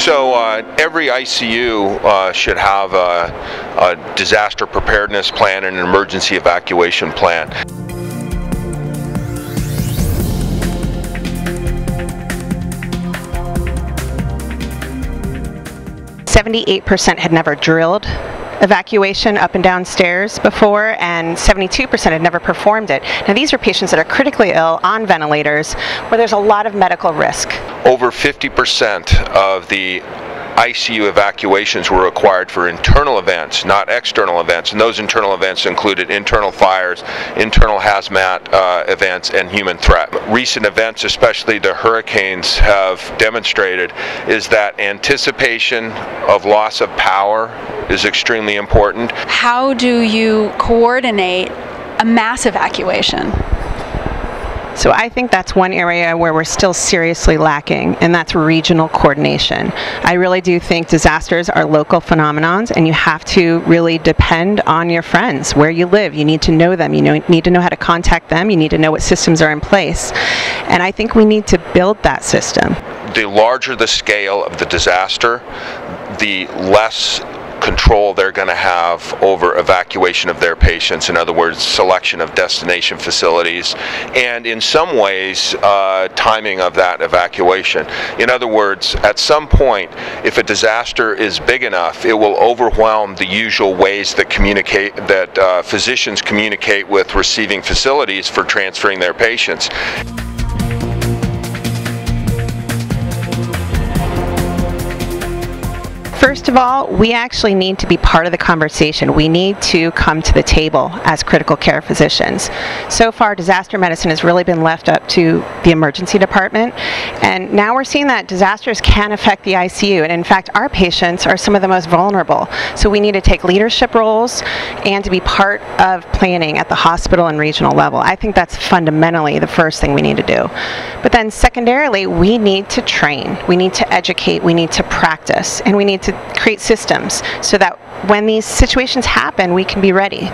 So every ICU should have a disaster preparedness plan and an emergency evacuation plan. 78% had never drilled evacuation up and down stairs before, and 72% had never performed it. Now these are patients that are critically ill on ventilators where there's a lot of medical risk. Over 50% of the ICU evacuations were required for internal events, not external events, and those internal events included internal fires, internal hazmat events, and human threat. Recent events, especially the hurricanes, have demonstrated is that anticipation of loss of power is extremely important. How do you coordinate a mass evacuation? So I think that's one area where we're still seriously lacking, and that's regional coordination. I really do think disasters are local phenomenons, and you have to really depend on your friends, where you live. You need to know them. You need to know how to contact them. You need to know what systems are in place. And I think we need to build that system. The larger the scale of the disaster, the less control they're going to have over evacuation of their patients. In other words, selection of destination facilities, and in some ways timing of that evacuation. In other words, at some point, if a disaster is big enough, it will overwhelm the usual ways that physicians communicate with receiving facilities for transferring their patients. First of all, we actually need to be part of the conversation. We need to come to the table as critical care physicians. So far, disaster medicine has really been left up to the emergency department, and now we're seeing that disasters can affect the ICU, and in fact, our patients are some of the most vulnerable. So we need to take leadership roles and to be part of planning at the hospital and regional level. I think that's fundamentally the first thing we need to do. But then secondarily, we need to train, we need to educate, we need to practice, and we need to create systems so that when these situations happen, we can be ready.